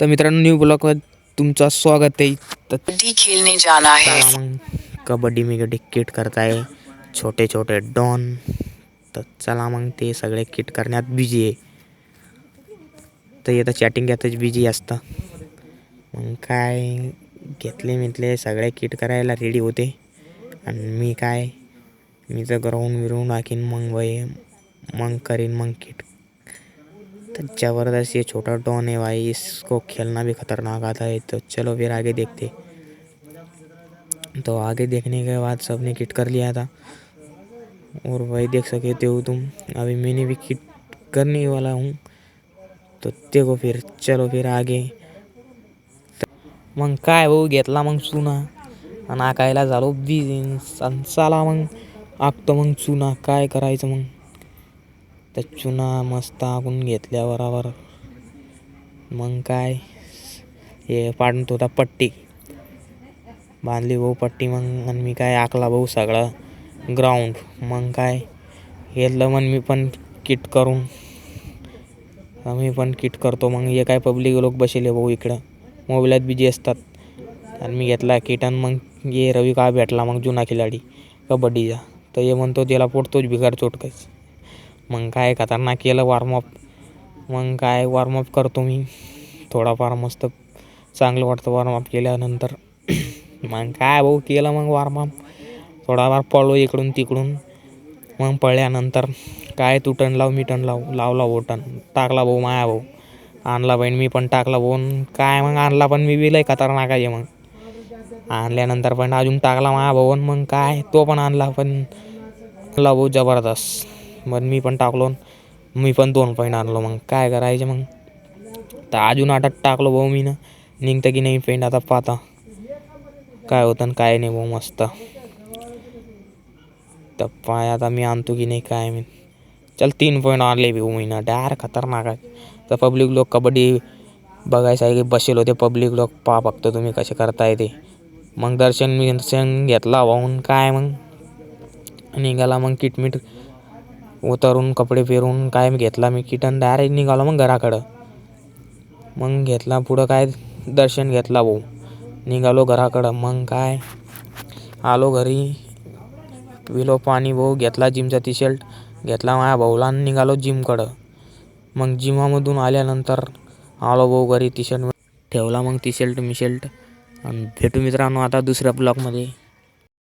तर मित्रांनो न्यू ब्लॉगमध्ये तुमचं स्वागत आहे. तर खेलने जाना है. मग कबड्डी मी किट करताय छोटे छोटे डॉन. तर चला मग ते सगळे किट करण्यात बिझी आहे. तर येतं चॅटिंग यातच बिझी असतं. मग काय घेतले सगळे किट करायला रेडी होते. आणि मी तर ग्राउंड विराउंड आखीन मग करीन मग किट. तो जबरदस्त ये छोटा डॉन है भाई, इसको खेलना भी खतरनाक आता है. तो चलो फिर आगे देखते. तो आगे देखने के बाद सबने किट कर लिया था. और भाई देख सकते हो तुम, अभी मैंने भी किट करने वाला हूँ. तो देखो फिर, चलो फिर आगे. मग काय भाऊ घेतला मग चुना आणि आकायला झालो बिझी. चला मग आखतो मग चुना, काय करायचं मग. तर चुना मस्त आखून घेतल्या बरोबर. मग काय हे पाडत होता पट्टी, बांधली भाऊ पट्टी. मग आणि मी काय आखला भाऊ सगळा ग्राउंड. मग काय घेतलं मग मी पण किट करून, मी पण किट करतो. मग हे काय पब्लिक लोक बसले भाऊ इकडं मोबाईलात बिझी असतात. आणि मी घेतला किट. आणि मग ये रवी का भेटला मग जुना खिलाडी कबड्डीचा. तर हे म्हणतो त्याला पोटतोच बिगार चोटकाच. मग काय खतरनाक केलं वॉर्मअप. मग काय वॉर्मअप करतो मी थोडाफार, मस्त चांगलं वाटतं वॉर्मअप केल्यानंतर. मग काय भाऊ केलं मग वॉर्मअप, थोडाफार पळलो इकडून तिकडून. मग पळल्यानंतर काय तू टन लाव मी टन लावला भाऊ. टन टाकला भाऊ माया भाऊ, आणला बहीण मी पण टाकला भाऊ. काय मग आणला पण मी बी लय खतरनाक आहे. मग आणल्यानंतर पण अजून टाकला माया भाऊ. मग काय तो पण आणला पण भाऊ जबरदस्त. मग मी पण टाकलो, मी पण 2 पॉईंट आणलो. मग काय करायचं मग, तर अजून आटात टाकलो भाऊ मी ना. निघतं की नाही पेंट आता पाहता काय होतं काय नाही भाऊ. मस्त तर पाय आता मी आणतो की नाही काय मी. चल 3 पॉईंट आणले भाऊ मी ना, डायरेक्ट खतरनाक आहे. तर पब्लिक लोक कबड्डी बघायसाठी बसेल होते. पब्लिक लोक पहा फक्त तुम्ही कसे करताय ते. मग दर्शन घेतला वाहून. काय मग निघाला मग किटमीट उतरून कपडे पेरून काय घेतला मी किट. आणि डायरेक्ट निघालो मग घराकडं. मग घेतला पुढं काय दर्शन घेतला भाऊ, निघालो घराकडं. मग काय आलो घरी, पिलो पाणी भाऊ, घेतला जिमचा टी शर्ट घेतला माझ्या भाऊला आणि निघालो जिमकडं. मग जिमामधून आल्यानंतर आलो भाऊ घरी, टी शर्ट ठेवला. मग टी शर्ट आणि भेटू मित्रांनो आता दुसऱ्या ब्लॉगमध्ये.